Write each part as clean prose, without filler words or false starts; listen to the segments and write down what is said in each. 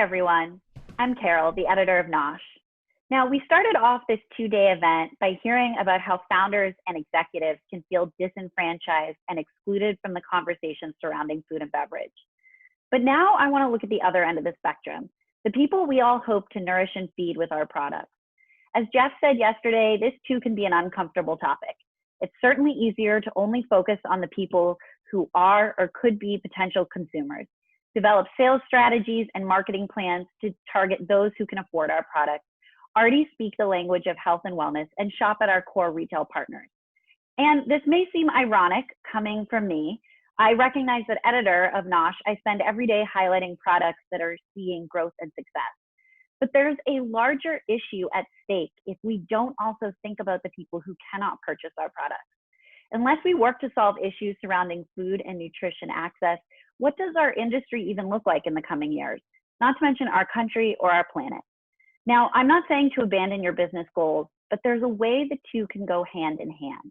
Hi, everyone. I'm Carol, the editor of NOSH. Now, we started off this two-day event by hearing about how founders and executives can feel disenfranchised and excluded from the conversation surrounding food and beverage. But now I want to look at the other end of the spectrum, the people we all hope to nourish and feed with our products. As Jeff said yesterday, this too can be an uncomfortable topic. It's certainly easier to only focus on the people who are or could be potential consumers, develop sales strategies and marketing plans to target those who can afford our products, already speak the language of health and wellness, and shop at our core retail partners. And this may seem ironic coming from me. I recognize that editor of NOSH, I spend every day highlighting products that are seeing growth and success. But there's a larger issue at stake if we don't also think about the people who cannot purchase our products. Unless we work to solve issues surrounding food and nutrition access, what does our industry even look like in the coming years? Not to mention our country or our planet. Now, I'm not saying to abandon your business goals, but there's a way the two can go hand in hand.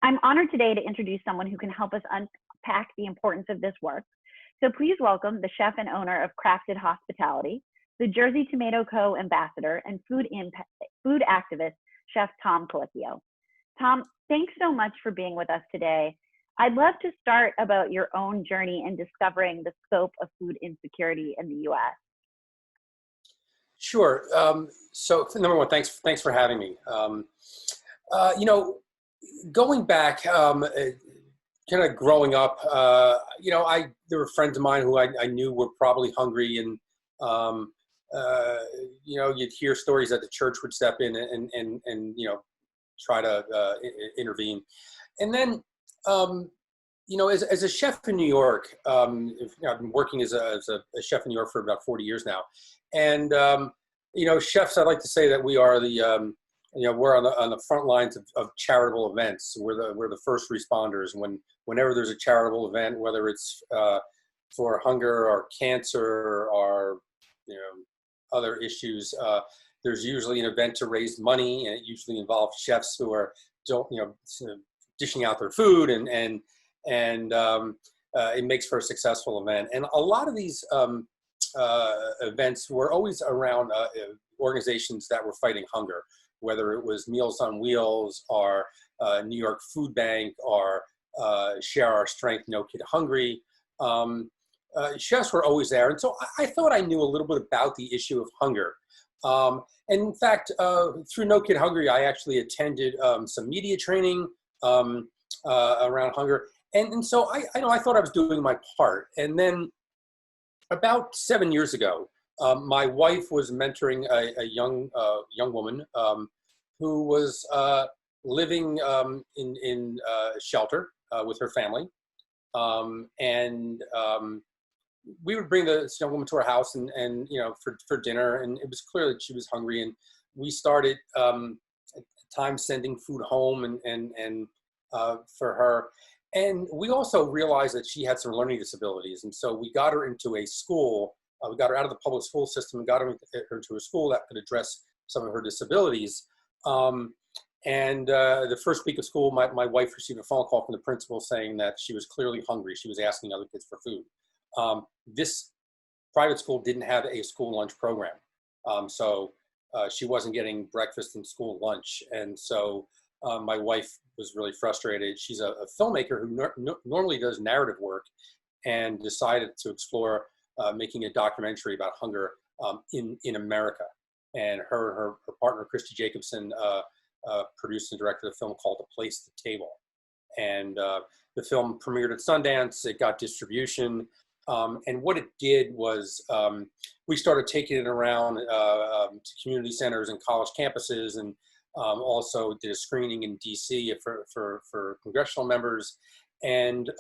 I'm honored today to introduce someone who can help us unpack the importance of this work. So please welcome the chef and owner of Crafted Hospitality, the Jersey Tomato Co. ambassador, and food activist, Chef Tom Colicchio. Tom, thanks so much for being with us today. I'd love to start about your own journey in discovering the scope of food insecurity in the U.S. Sure. So number one, thanks for having me. Going back, kind of growing up, there were friends of mine who I knew were probably hungry, and you'd hear stories that the church would step in and try to intervene. And then, as a chef in New York, I've been working as a chef in New York for about 40 years now. And, chefs, I like to say that we are we're on the front lines of charitable events. We're the first responders. Whenever there's a charitable event, whether it's for hunger or cancer or, other issues, there's usually an event to raise money, and it usually involves chefs who are dishing out their food, and it makes for a successful event. And a lot of these events were always around organizations that were fighting hunger, whether it was Meals on Wheels or New York Food Bank or Share Our Strength, No Kid Hungry. Chefs were always there. And so I thought I knew a little bit about the issue of hunger. And in fact, through No Kid Hungry, I actually attended some media training around hunger. And so I thought I was doing my part. And then about 7 years ago, my wife was mentoring a young woman who was living in shelter with her family. We would bring this young woman to our house and for dinner, and it was clear that she was hungry, and we started at times sending food home and for her. And we also realized that she had some learning disabilities, and so we got her into a school. We got her out of the public school system and got her into a school that could address some of her disabilities. The first week of school, my wife received a phone call from the principal saying that she was clearly hungry. She was asking other kids for food. This private school didn't have a school lunch program. So she wasn't getting breakfast and school lunch. And so my wife was really frustrated. She's a filmmaker who normally does narrative work, and decided to explore making a documentary about hunger in America. And her partner, Christy Jacobson, produced and directed a film called A Place to Table. And the film premiered at Sundance. It got distribution. And what it did was we started taking it around to community centers and college campuses, and also did a screening in DC for congressional members. And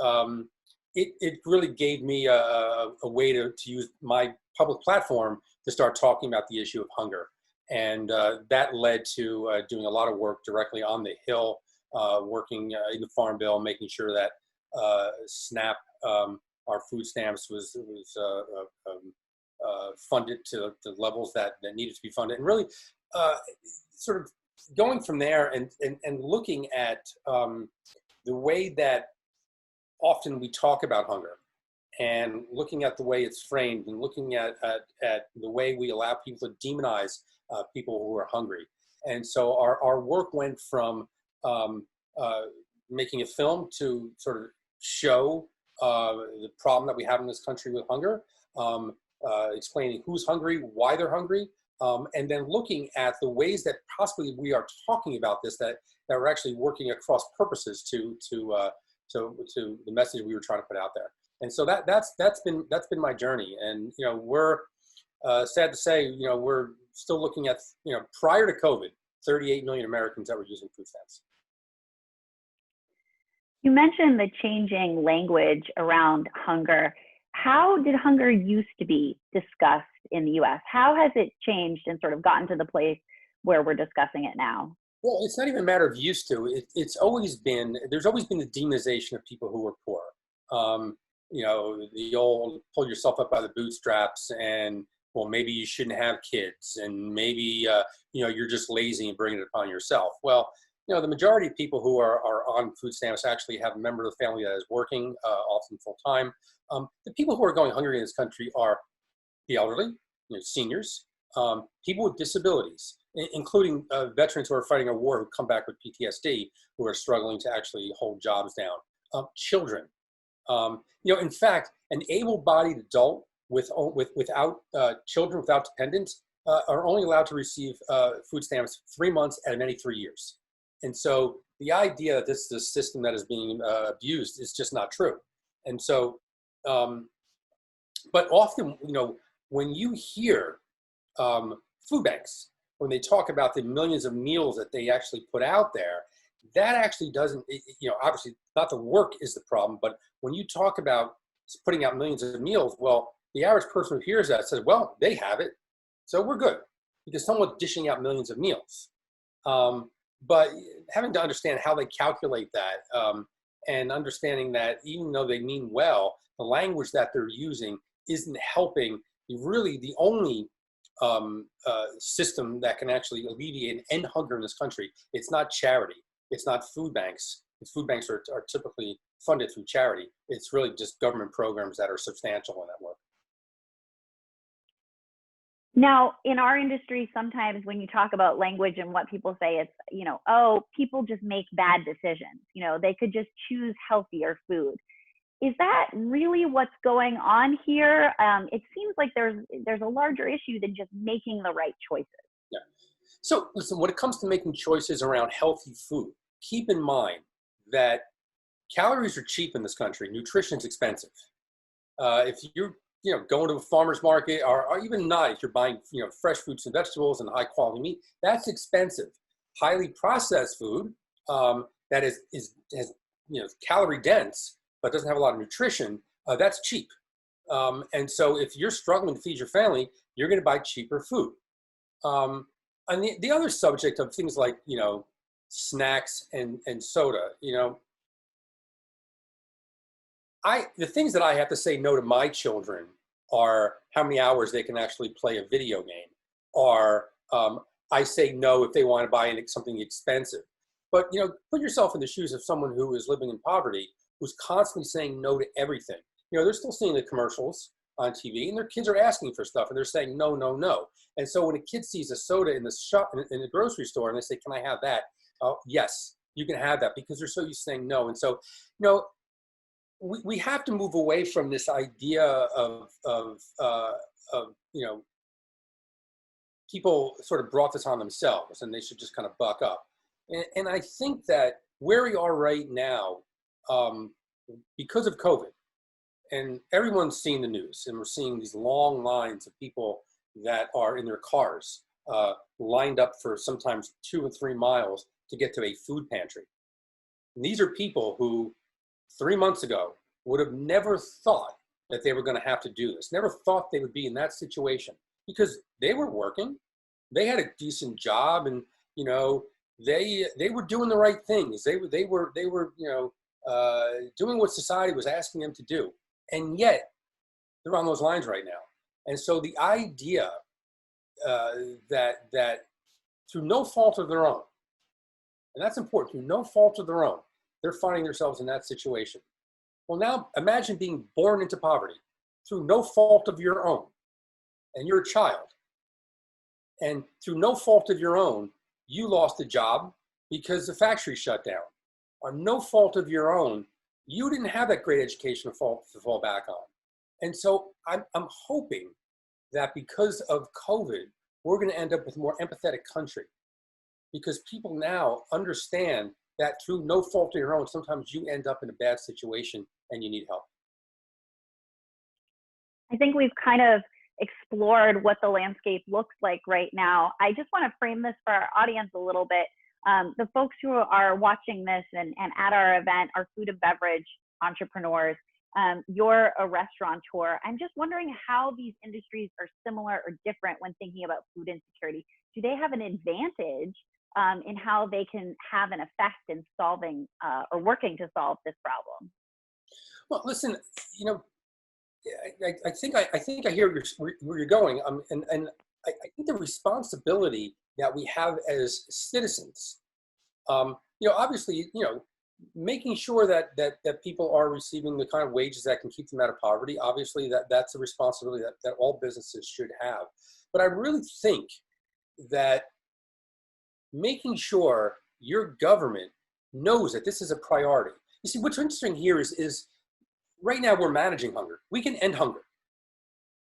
it really gave me a way to use my public platform to start talking about the issue of hunger. And that led to doing a lot of work directly on the Hill, working in the Farm Bill, making sure that SNAP, our food stamps, was funded to the levels that needed to be funded. And really sort of going from there and looking at the way that often we talk about hunger. and looking at the way it's framed and looking at the way we allow people to demonize people who are hungry. And so our work went from making a film to sort of show the problem that we have in this country with hunger, explaining who's hungry, why they're hungry, and then looking at the ways that possibly we are talking about this, that we're actually working across purposes to the message we were trying to put out there. And so that's been my journey. And we're sad to say, we're still looking at, prior to COVID, 38 million Americans that were using food stamps. You mentioned the changing language around hunger. How did hunger used to be discussed in the US? How has it changed and sort of gotten to the place where we're discussing it now? Well, it's not even a matter of used to. There's always been the demonization of people who are poor. The old pull yourself up by the bootstraps, and well, maybe you shouldn't have kids, and maybe you're just lazy and bringing it upon yourself. Well, the majority of people who are on food stamps actually have a member of the family that is working, often full time. The people who are going hungry in this country are the elderly, seniors, people with disabilities, including veterans who are fighting a war who come back with PTSD, who are struggling to actually hold jobs down, children. In fact, an able-bodied adult without children, without dependents, are only allowed to receive food stamps 3 months out of any 3 years. And so the idea that this is a system that is being abused is just not true. And so, but often, when you hear food banks, when they talk about the millions of meals that they actually put out there, that actually doesn't, obviously not the work is the problem, but when you talk about putting out millions of meals, well, the average person who hears that says, well, they have it, so we're good, because someone's dishing out millions of meals. But having to understand how they calculate that, and understanding that even though they mean well, the language that they're using isn't helping really the only system that can actually alleviate and end hunger in this country. It's not charity. It's not food banks. Food banks are typically funded through charity. It's really just government programs that are substantial in that work. Now, in our industry, sometimes when you talk about language and what people say, it's, oh, people just make bad decisions. They could just choose healthier food. Is that really what's going on here? It seems like there's a larger issue than just making the right choices. Yeah. So listen, when it comes to making choices around healthy food, keep in mind that calories are cheap in this country. Nutrition's expensive. If you're going to a farmer's market, or even not, if you're buying fresh fruits and vegetables and high quality meat, that's expensive. Highly processed food that has calorie dense but doesn't have a lot of nutrition, that's cheap. And so if you're struggling to feed your family, you're going to buy cheaper food. And the other subject of things like snacks and soda, the things that I have to say no to my children are how many hours they can actually play a video game, or I say no if they want to buy something expensive. But put yourself in the shoes of someone who is living in poverty, who's constantly saying no to everything. They're still seeing the commercials on TV, and their kids are asking for stuff, and they're saying no, no, no. And so when a kid sees a soda in the shop, in the grocery store, and they say, "Can I have that?" Yes, you can have that, because they're so used to saying no. And so, we have to move away from this idea of people sort of brought this on themselves, and they should just kind of buck up. And I think that where we are right now, because of COVID, and everyone's seen the news, and we're seeing these long lines of people that are in their cars, lined up for sometimes 2 and 3 miles to get to a food pantry. And these are people who 3 months ago would have never thought that they were going to have to do this, never thought they would be in that situation, because they were working, they had a decent job, and they were doing the right things. They were doing what society was asking them to do, and yet they're on those lines right now. And so the idea that through no fault of their own, and that's important, through no fault of their own, they're finding themselves in that situation. Well, now imagine being born into poverty through no fault of your own, and you're a child. And through no fault of your own, you lost a job because the factory shut down. Or no fault of your own, you didn't have that great education to fall back on. And so I'm hoping that because of COVID, we're going to end up with a more empathetic country, because people now understand that through no fault of your own, sometimes you end up in a bad situation and you need help. I think we've kind of explored what the landscape looks like right now. I just want to frame this for our audience a little bit. The folks who are watching this and at our event are food and beverage entrepreneurs. You're a restaurateur. I'm just wondering how these industries are similar or different when thinking about food insecurity. Do they have an advantage in how they can have an effect in solving or working to solve this problem? Well, listen, you know, I think I hear where you're going, and I think the responsibility that we have as citizens, you know, obviously, you know, making sure that people are receiving the kind of wages that can keep them out of poverty. Obviously, that's a responsibility that all businesses should have. But I really think that making sure your government knows that this is a priority. You see, what's interesting here is right now we're managing hunger. We can end hunger.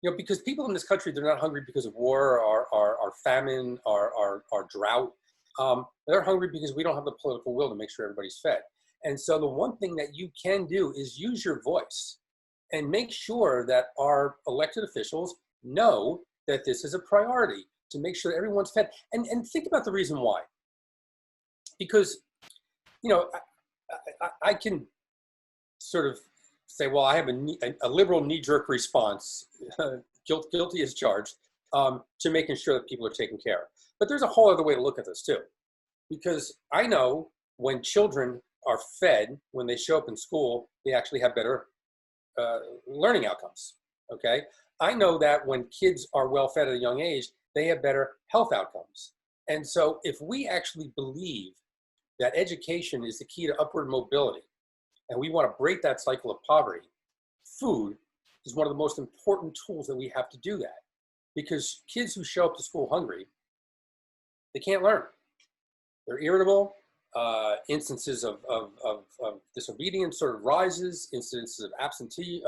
You know, because people in this country, they're not hungry because of war or famine or drought. They're hungry because we don't have the political will to make sure everybody's fed. And so the one thing that you can do is use your voice and make sure that our elected officials know that this is a priority, to make sure that everyone's fed. And think about the reason why. Because, you know, I can sort of say, well, I have a liberal knee-jerk response, guilty as charged, to making sure that people are taken care of. But there's a whole other way to look at this too. Because I know when children are fed, when they show up in school, they actually have better learning outcomes, okay? I know that when kids are well fed at a young age, they have better health outcomes. And so if we actually believe that education is the key to upward mobility, and we want to break that cycle of poverty, food is one of the most important tools that we have to do that. Because kids who show up to school hungry, they can't learn. They're irritable. Instances of disobedience sort of rises. Instances of absentee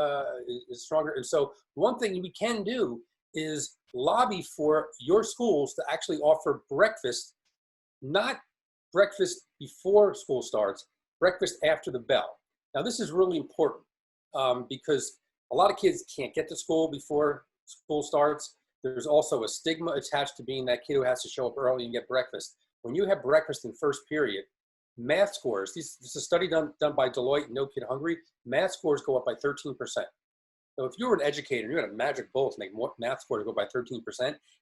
is stronger. And so one thing we can do is lobby for your schools to actually offer breakfast, not breakfast before school starts, breakfast after the bell. Now, this is really important because a lot of kids can't get to school before school starts. There's also a stigma attached to being that kid who has to show up early and get breakfast. When you have breakfast in first period, math scores, this is a study done by Deloitte, No Kid Hungry, math scores go up by 13%. So if you were an educator and you had a magic bullet to make math scores go by 13%,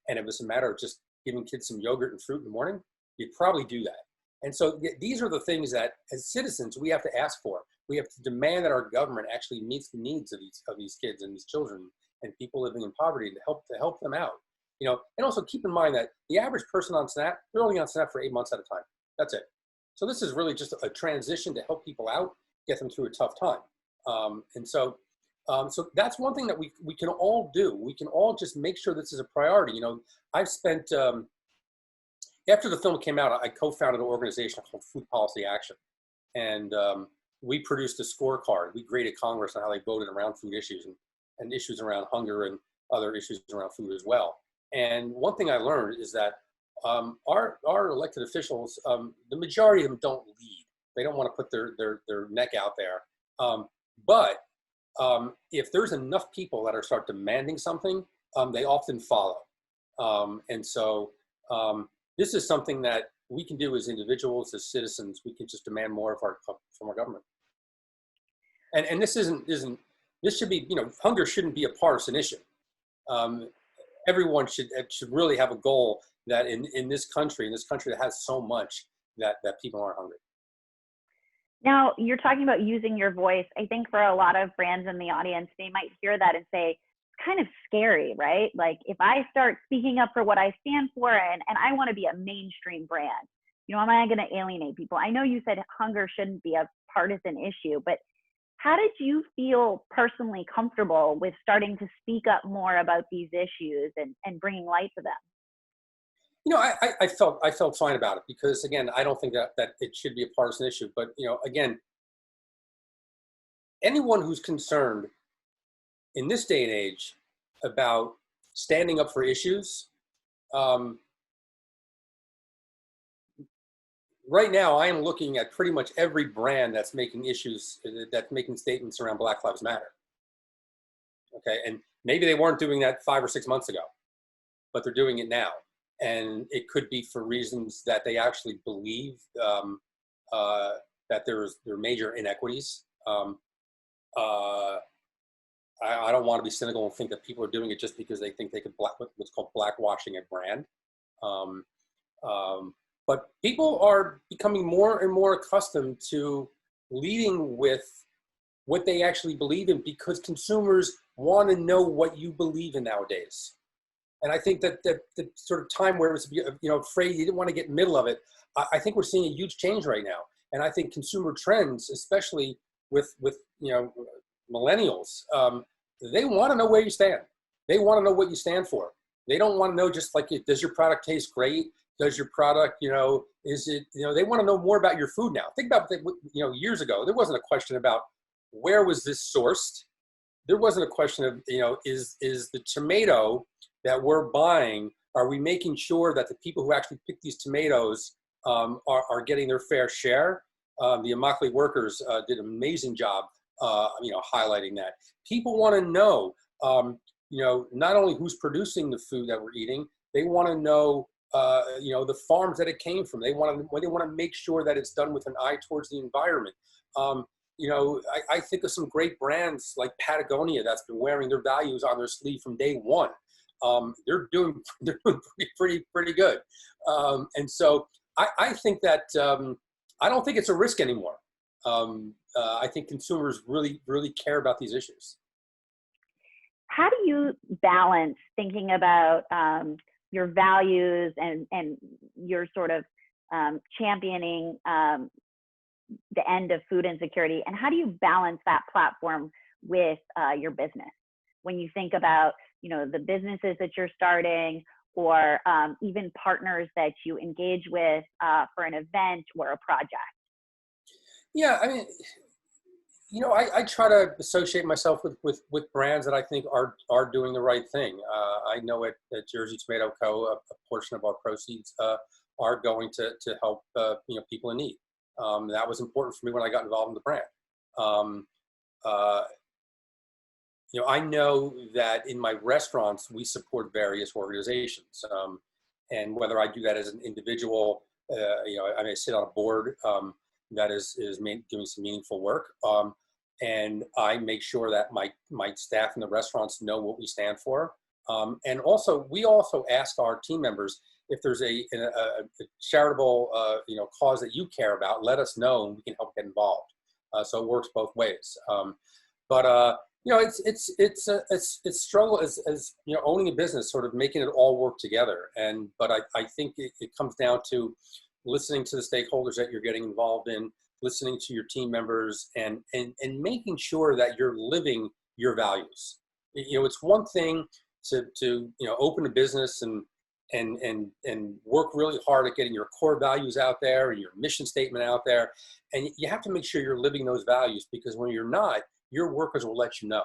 and it was a matter of just giving kids some yogurt and fruit in the morning, you'd probably do that. And so these are the things that as citizens we have to ask for. We have to demand that our government actually meets the needs of these kids and these children and people living in poverty to help them out. You know, and also keep in mind that the average person on SNAP, they're only on SNAP for 8 months at a time. That's it. So this is really just a transition to help people out, get them through a tough time. So that's one thing that we can all do. We can all just make sure this is a priority. You know, I've spent, after the film came out, I co-founded an organization called Food Policy Action. And we produced a scorecard. We graded Congress on how they voted around food issues and issues around hunger and other issues around food as well. And one thing I learned is that our elected officials, the majority of them don't lead. They don't want to put their neck out there. But if there's enough people that start demanding something, they often follow. And so this is something that we can do as individuals, as citizens. We can just demand more from our government. And this this should be, you know, hunger shouldn't be a partisan issue. Everyone should really have a goal that in this country that has so much, that people aren't hungry. Now, you're talking about using your voice. I think for a lot of brands in the audience, they might hear that and say, it's kind of scary, right? Like if I start speaking up for what I stand for and I want to be a mainstream brand, you know, am I going to alienate people? I know you said hunger shouldn't be a partisan issue, but How did you feel personally comfortable with starting to speak up more about these issues and bringing light to them? You know, I felt fine about it because, again, I don't think that it should be a partisan issue. But, you know, again, anyone who's concerned in this day and age about standing up for issues, um, right now I am looking at pretty much every brand that's making that's making statements around Black Lives Matter. Okay, and maybe they weren't doing that 5 or 6 months ago, but they're doing it now, and it could be for reasons that they actually believe that there are major inequities. I don't want to be cynical and think that people are doing it just because they think they could what's called blackwashing a brand. Um, but people are becoming more and more accustomed to leading with what they actually believe in because consumers want to know what you believe in nowadays. And I think that the sort of time where it was, afraid you didn't want to get in the middle of it, I think we're seeing a huge change right now. And I think consumer trends, especially with millennials, they want to know where you stand. They want to know what you stand for. They don't want to know just like, does your product taste great? Does your product, is it, they want to know more about your food now. Think about, years ago, there wasn't a question about where was this sourced. There wasn't a question of, is the tomato that we're buying, are we making sure that the people who actually pick these tomatoes are getting their fair share? The Immokalee workers did an amazing job, highlighting that. People want to know, not only who's producing the food that we're eating, they want to know, the farms that it came from. They want to make sure that it's done with an eye towards the environment. I think of some great brands like Patagonia that's been wearing their values on their sleeve from day one. They're doing pretty good. And so I think that I don't think it's a risk anymore. I think consumers really, really care about these issues. How do you balance thinking about your values and your sort of championing the end of food insecurity, and how do you balance that platform with your business when you think about the businesses that you're starting, or even partners that you engage with for an event or a project? Yeah, I mean, I try to associate myself with brands that I think are doing the right thing. I know at Jersey Tomato Co., a portion of our proceeds are going to help people in need. That was important for me when I got involved in the brand. I know that in my restaurants we support various organizations, and whether I do that as an individual, I may sit on a board that is doing some meaningful work. And I make sure that my staff in the restaurants know what we stand for. And also, we also ask our team members, if there's a charitable, cause that you care about, let us know and we can help get involved. So it works both ways. It's struggle as owning a business, sort of making it all work together. But I think it comes down to listening to the stakeholders that you're getting involved in, listening to your team members, and making sure that you're living your values. It's one thing to open a business and work really hard at getting your core values out there and your mission statement out there. And you have to make sure you're living those values, because when you're not, your workers will let you know.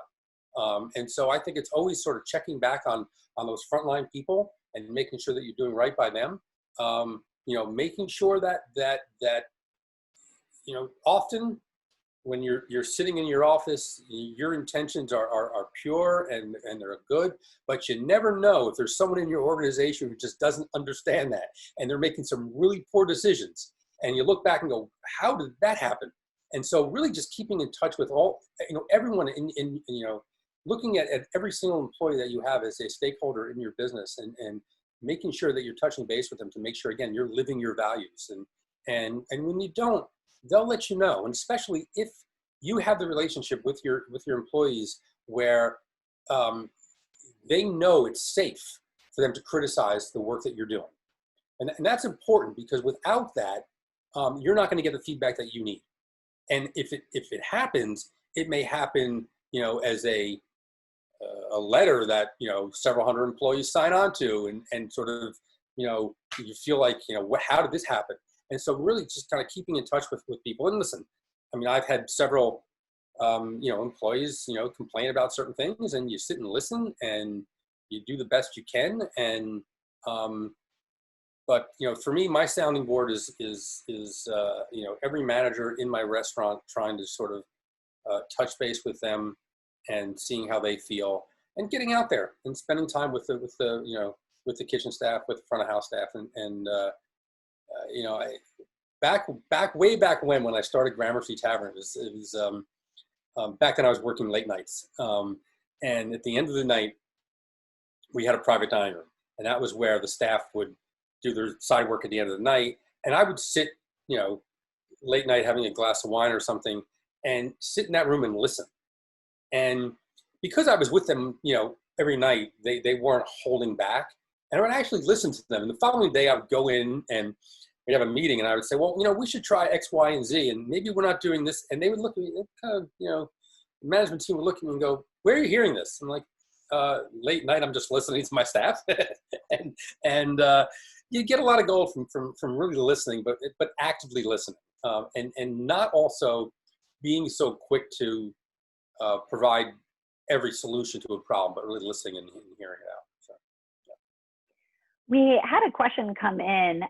And so I think it's always sort of checking back on those frontline people and making sure that you're doing right by them. Making sure that often when you're sitting in your office, your intentions are pure and they're good, but you never know if there's someone in your organization who just doesn't understand that, and they're making some really poor decisions. And you look back and go, how did that happen? And so really just keeping in touch with everyone in looking at every single employee that you have as a stakeholder in your business, and making sure that you're touching base with them to make sure, again, you're living your values. And when you don't, they'll let you know. And especially if you have the relationship with your employees where they know it's safe for them to criticize the work that you're doing. And that's important, because without that, you're not going to get the feedback that you need. And if it happens, it may happen, as a letter that, several hundred employees sign on to, and sort of, you feel like, how did this happen? And so really just kind of keeping in touch with people. And listen, I mean, I've had several, employees, complain about certain things, and you sit and listen and you do the best you can. And, but, for me, my sounding board is every manager in my restaurant, trying to sort of touch base with them and seeing how they feel, and getting out there and spending time with the kitchen staff, with the front of house staff. And way back when I started Gramercy Tavern, it was back then I was working late nights. And at the end of the night, we had a private dining room, and that was where the staff would do their side work at the end of the night. And I would sit, late night having a glass of wine or something, and sit in that room and listen. And because I was with them, every night, they weren't holding back. And I would actually listen to them. And the following day, I would go in and we'd have a meeting, and I would say, well, we should try X, Y, and Z, and maybe we're not doing this. And they would look at me, kind of, the management team would look at me and go, where are you hearing this? I'm like, late night, I'm just listening to my staff. and you get a lot of gold from really listening, but actively listening, and not also being so quick to provide every solution to a problem, but really listening and hearing it out. So, yeah. We had a question come in.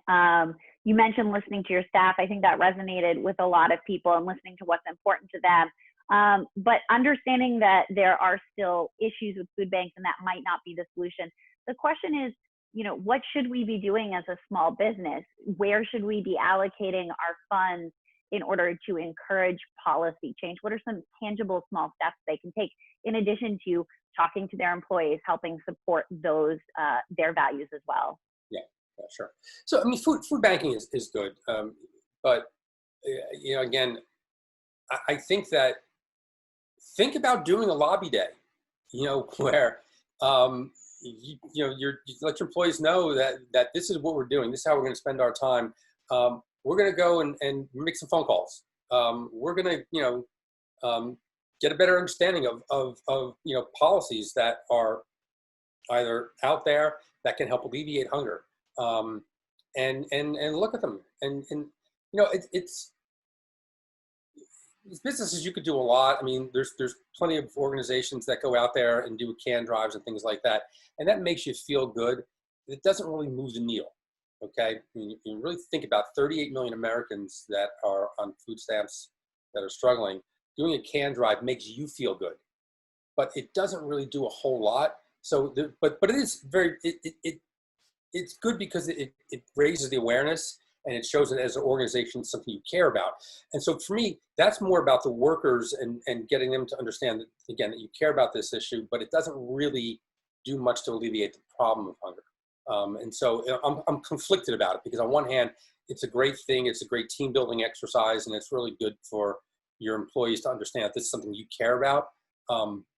You mentioned listening to your staff. I think that resonated with a lot of people, and listening to what's important to them. But understanding that there are still issues with food banks, and that might not be the solution. The question is, what should we be doing as a small business? Where should we be allocating our funds in order to encourage policy change? What are some tangible small steps they can take, in addition to talking to their employees, helping support those, their values as well? Yeah, sure. So, I mean, food banking is good. But, again, I think think about doing a lobby day, where, you let your employees know that this is what we're doing. This is how we're going to spend our time. We're going to go and make some phone calls. We're going to, get a better understanding of policies that are either out there that can help alleviate hunger, and look at them. And it's businesses, you could do a lot. I mean, there's plenty of organizations that go out there and do can drives and things like that, and that makes you feel good. It doesn't really move the needle. Okay, I mean, you really think about 38 million Americans that are on food stamps that are struggling. Doing a can drive makes you feel good, but it doesn't really do a whole lot. So, but it is it's good because it raises the awareness, and it shows that as an organization, something you care about. And so for me, that's more about the workers and getting them to understand that, again, that you care about this issue, but it doesn't really do much to alleviate the problem of hunger. And so I'm conflicted about it, because on one hand, it's a great thing. It's a great team building exercise, and it's really good for your employees to understand that this is something you care about.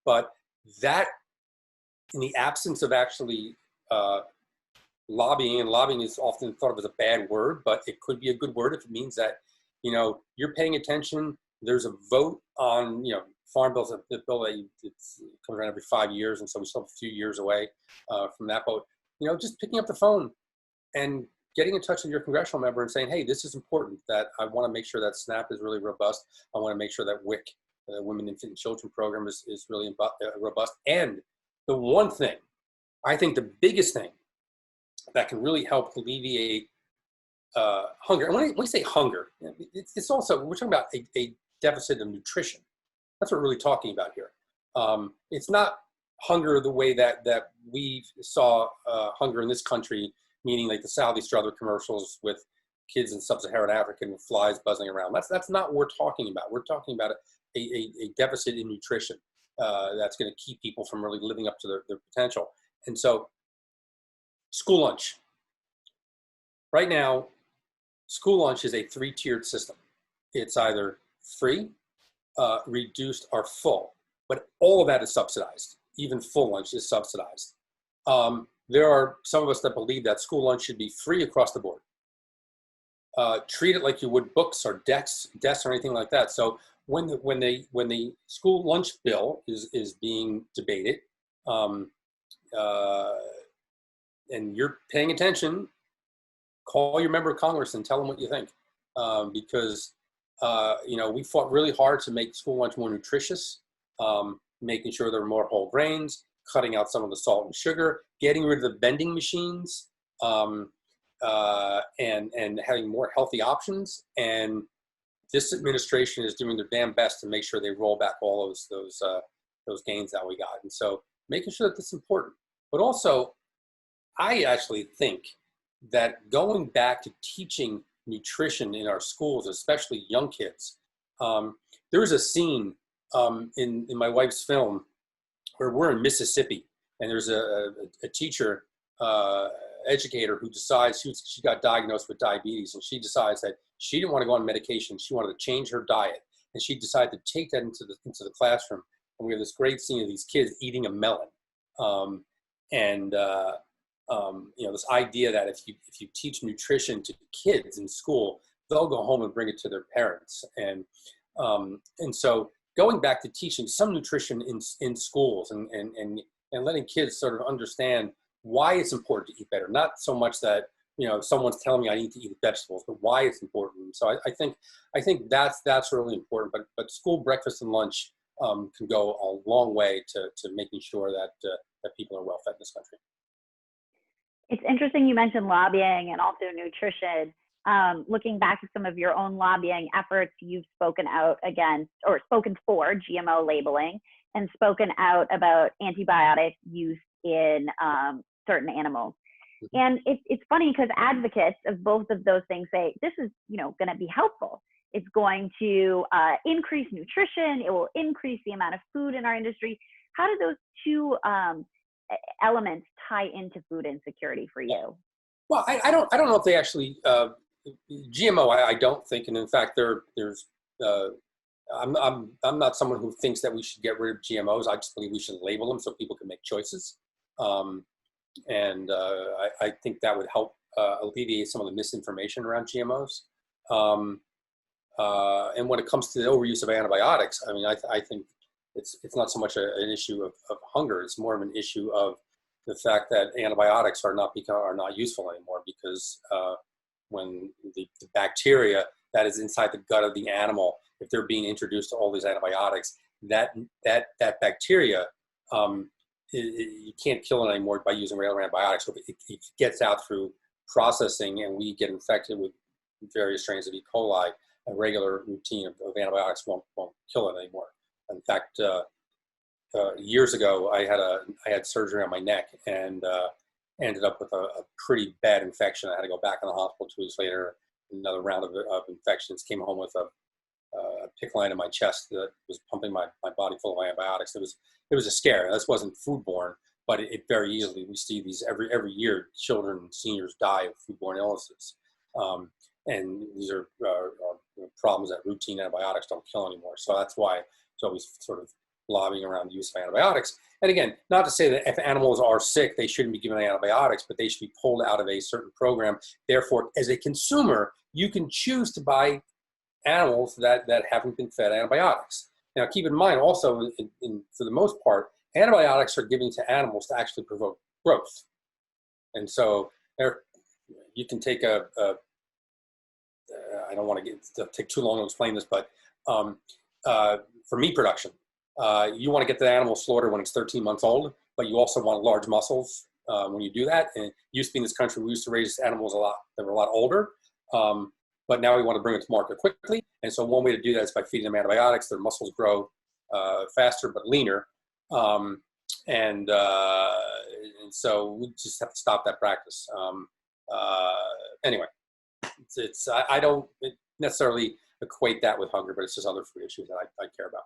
But that, in the absence of actually lobbying, and lobbying is often thought of as a bad word, but it could be a good word if it means that, you're paying attention. There's a vote on, farm bills, the bill that it comes around every 5 years. And so we still have a few years away from that vote. Just picking up the phone and getting in touch with your congressional member and saying, hey, this is important, that I want to make sure that SNAP is really robust. I want to make sure that WIC, the Women, Infant, and Children program, is really robust. And the one thing, I think the biggest thing that can really help alleviate hunger, and when we say hunger, it's also, we're talking about a deficit of nutrition. That's what we're really talking about here. It's not hunger the way that we saw hunger in this country, meaning like the Saudi Strother commercials with kids in sub-Saharan Africa with flies buzzing around. That's not what we're talking about. We're talking about a deficit in nutrition that's going to keep people from really living up to their potential. And so, school lunch. Right now, school lunch is a 3-tiered system. It's either free, reduced, or full, but all of that is subsidized. Even full lunch is subsidized. There are some of us that believe that school lunch should be free across the board. Treat it like you would books or desks or anything like that. So when the school lunch bill is being debated, um, and you're paying attention, call your member of Congress and tell them what you think, because we fought really hard to make school lunch more nutritious, making sure there were more whole grains, cutting out some of the salt and sugar, getting rid of the vending machines, and having more healthy options. And this administration is doing their damn best to make sure they roll back all those gains that we got. And so making sure that that's important. But also, I actually think that going back to teaching nutrition in our schools, especially young kids, there was a scene in my wife's film where we're in Mississippi, and there's a teacher, educator who decides she got diagnosed with diabetes, and she decides that she didn't want to go on medication. She wanted to change her diet, and she decided to take that into the classroom. And we have this great scene of these kids eating a melon, this idea that if you teach nutrition to kids in school, they'll go home and bring it to their parents. And so going back to teaching some nutrition in schools and letting kids sort of understand why it's important to eat better. Not so much that, someone's telling me I need to eat vegetables, but why it's important. So I think that's really important. But school breakfast and lunch can go a long way to making sure that people are well fed in this country. It's interesting you mentioned lobbying and also nutrition. Looking back at some of your own lobbying efforts, you've spoken out against or spoken for GMO labeling and spoken out about antibiotic use in certain animals. And it's funny because advocates of both of those things say this is going to be helpful. It's going to increase nutrition. It will increase the amount of food in our industry. How do those two elements tie into food insecurity for you? Well, I don't know if they actually GMO. I don't think, and in fact, there's. I'm not someone who thinks that we should get rid of GMOs. I just believe we should label them so people can make choices, and I think that would help alleviate some of the misinformation around GMOs. And when it comes to the overuse of antibiotics, I mean, I think it's not so much an issue of hunger. It's more of an issue of the fact that antibiotics are not useful anymore, because when the bacteria that is inside the gut of the animal, if they're being introduced to all these antibiotics, that bacteria, you can't kill it anymore by using regular antibiotics. So it gets out through processing, and we get infected with various strains of E. coli. A regular routine of antibiotics won't kill it anymore. In fact, years ago, I had surgery on my neck and ended up with a pretty bad infection. I had to go back in the hospital 2 weeks later. Another round of infections. Came home with a PICC line in my chest that was pumping my body full of antibiotics. It was a scare. This wasn't foodborne, but it very easily, we see these every year. Children and seniors die of foodborne illnesses, and these are problems that routine antibiotics don't kill anymore. So that's why it's always sort of lobbying around the use of antibiotics. And again, not to say that if animals are sick, they shouldn't be given antibiotics, but they should be pulled out of a certain program. Therefore, as a consumer, you can choose to buy animals that haven't been fed antibiotics. Now, keep in mind also, for the most part, antibiotics are given to animals to actually provoke growth. And so you can take I don't want to take too long to explain this, but for meat production, you want to get the animal slaughtered when it's 13 months old, but you also want large muscles when you do that. And it used to be in this country, we used to raise animals that were a lot older, but now we want to bring it to market quickly. And so one way to do that is by feeding them antibiotics. Their muscles grow faster but leaner, and so we just have to stop that practice. Anyway, I don't necessarily equate that with hunger, but it's just other food issues that I care about.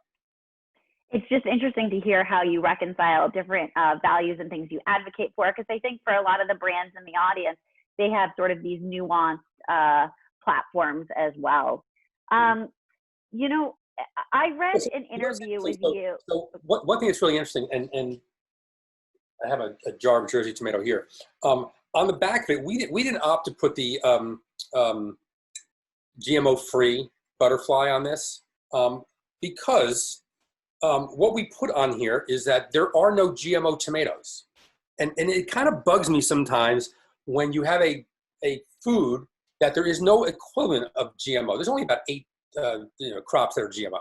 It's just interesting to hear how you reconcile different values and things you advocate for, because I think for a lot of the brands in the audience, they have sort of these nuanced platforms as well. I read an interview with you. So one thing that's really interesting, and I have a jar of Jersey tomato here. On the back of it, we didn't opt to put the GMO-free butterfly on this. because what we put on here is that there are no GMO tomatoes. And it kind of bugs me sometimes when you have a food that there is no equivalent of GMO. There's only about 8 crops that are GMO.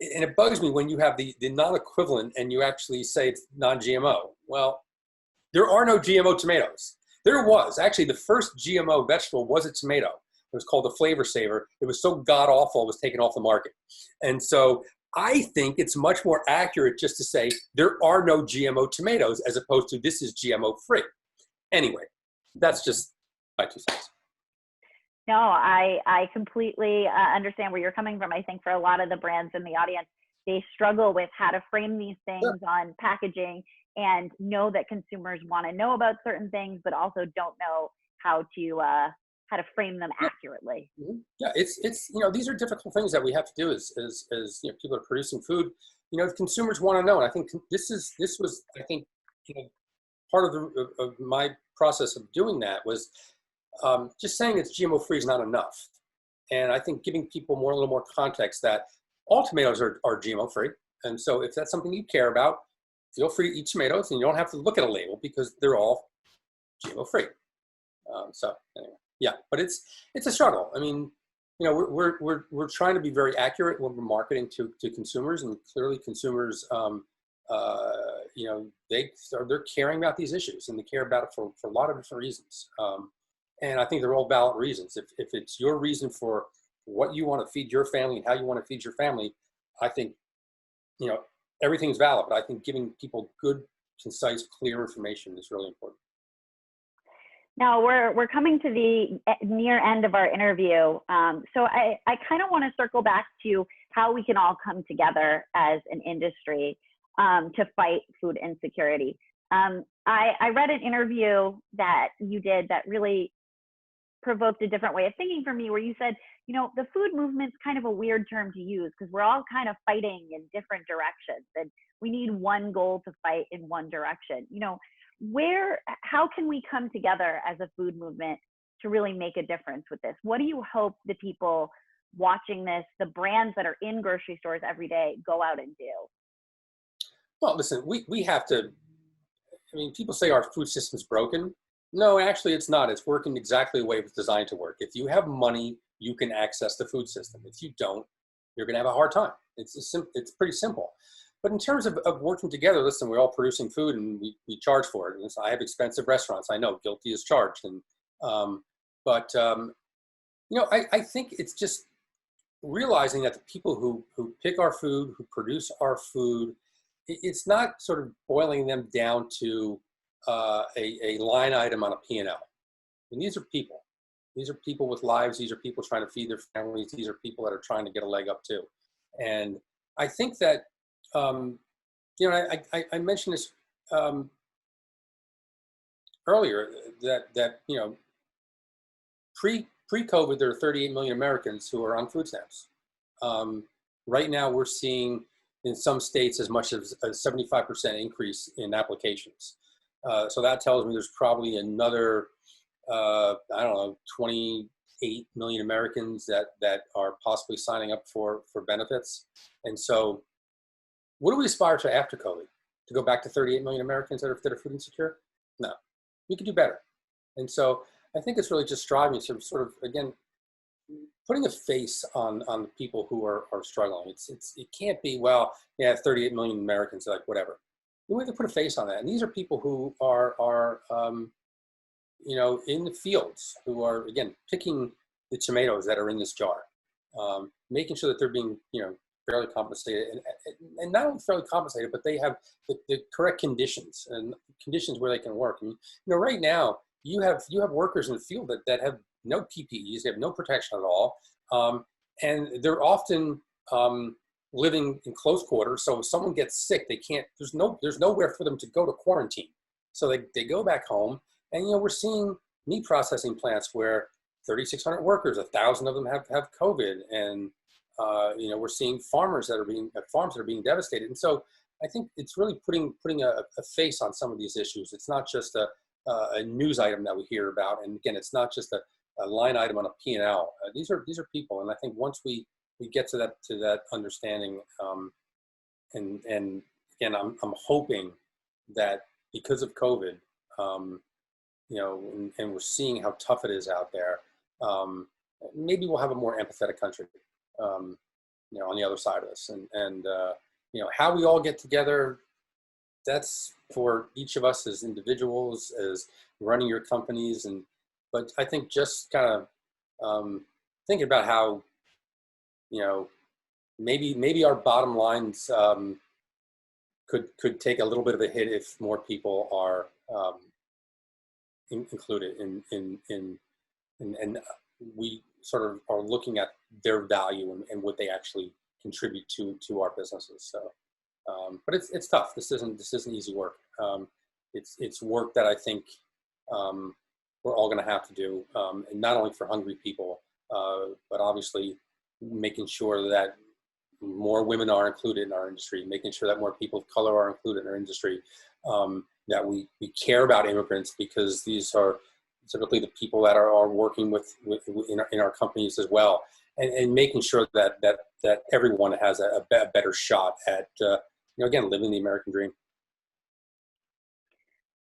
And it bugs me when you have the non-equivalent and you actually say it's non-GMO. Well, there are no GMO tomatoes. There was. Actually, the first GMO vegetable was a tomato. It was called the Flavor Saver. It was so god-awful, it was taken off the market. And so I think it's much more accurate just to say there are no GMO tomatoes as opposed to this is GMO free. Anyway, that's just my 2 cents. No, I completely understand where you're coming from. I think for a lot of the brands in the audience, they struggle with how to frame these things on packaging and know that consumers want to know about certain things, but also don't know how to frame them accurately. Yeah, it's these are difficult things that we have to do as people are producing food. Consumers want to know, and I think this was part of my process of doing that was just saying it's GMO free is not enough, and I think giving people a little more context that all tomatoes are GMO free, and so if that's something you care about, feel free to eat tomatoes, and you don't have to look at a label because they're all GMO free. So anyway. Yeah, but it's a struggle. I mean, we're trying to be very accurate when we're marketing to consumers, and clearly consumers, they're caring about these issues, and they care about it for a lot of different reasons. And I think they're all valid reasons. If it's your reason for what you want to feed your family and how you want to feed your family, I think everything's valid. But I think giving people good, concise, clear information is really important. Now we're coming to the near end of our interview. So I kind of want to circle back to how we can all come together as an industry to fight food insecurity. I read an interview that you did that really provoked a different way of thinking for me, where you said, the food movement's kind of a weird term to use because we're all kind of fighting in different directions, and we need one goal to fight in one direction. How can we come together as a food movement to really make a difference with this? What do you hope the people watching this, the brands that are in grocery stores every day, go out and do? Well, listen, we have to, people say our food system's broken. No, actually it's not. It's working exactly the way it was designed to work. If you have money, you can access the food system. If you don't, you're going to have a hard time. It's pretty simple. But in terms of working together, listen, we're all producing food and we charge for it. And so I have expensive restaurants. I know, guilty as charged. And I think it's just realizing that the people who pick our food, who produce our food, it's not sort of boiling them down to a line item on a P&L. And these are people. These are people with lives. These are people trying to feed their families. These are people that are trying to get a leg up too. And I think that I mentioned this earlier that pre-COVID there are 38 million Americans who are on food stamps. Right now we're seeing in some states as much as a 75% increase in applications. So that tells me there's probably another 28 million Americans that are possibly signing up for benefits. And so what do we aspire to after COVID? To go back to 38 million Americans that are food insecure? No, we could do better. And so I think it's really just striving to sort of, again, putting a face on the people who are struggling. It can't be, 38 million Americans, like whatever. We have to put a face on that. And these are people who are in the fields, who are, again, picking the tomatoes that are in this jar, making sure that they're being, fairly compensated, and not only fairly compensated, but they have the correct conditions and conditions where they can work. And, right now you have workers in the field that have no PPEs, they have no protection at all, and they're often living in close quarters. So if someone gets sick, they can't. There's nowhere for them to go to quarantine. So they go back home, and we're seeing meat processing plants where 3,600 workers, 1,000 of them have COVID, and we're seeing farms that are being devastated. And so I think it's really putting a face on some of these issues. It's not just a news item that we hear about. And again, it's not just a line item on a P&L. These are people. And I think once we we get to that understanding. And again, I'm hoping that because of COVID, and we're seeing how tough it is out there, maybe we'll have a more empathetic country, on the other side of this. And how we all get together, that's for each of us as individuals, as running your companies. But I think just kind of thinking about how, maybe our bottom lines could take a little bit of a hit if more people are included and we sort of are looking at their value and what they actually contribute to our businesses. So, but it's tough. This isn't easy work. It's work that I think we're all going to have to do, and not only for hungry people, but obviously making sure that more women are included in our industry, making sure that more people of color are included in our industry, that we care about immigrants, because these are typically the people that are working in our companies as well, and making sure that everyone has a better shot at again, living the American dream.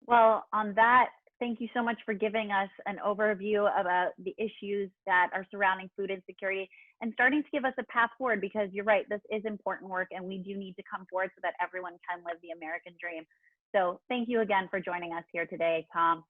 Well, on that, thank you so much for giving us an overview about the issues that are surrounding food insecurity and starting to give us a path forward, because you're right, this is important work and we do need to come forward so that everyone can live the American dream. So thank you again for joining us here today, Tom.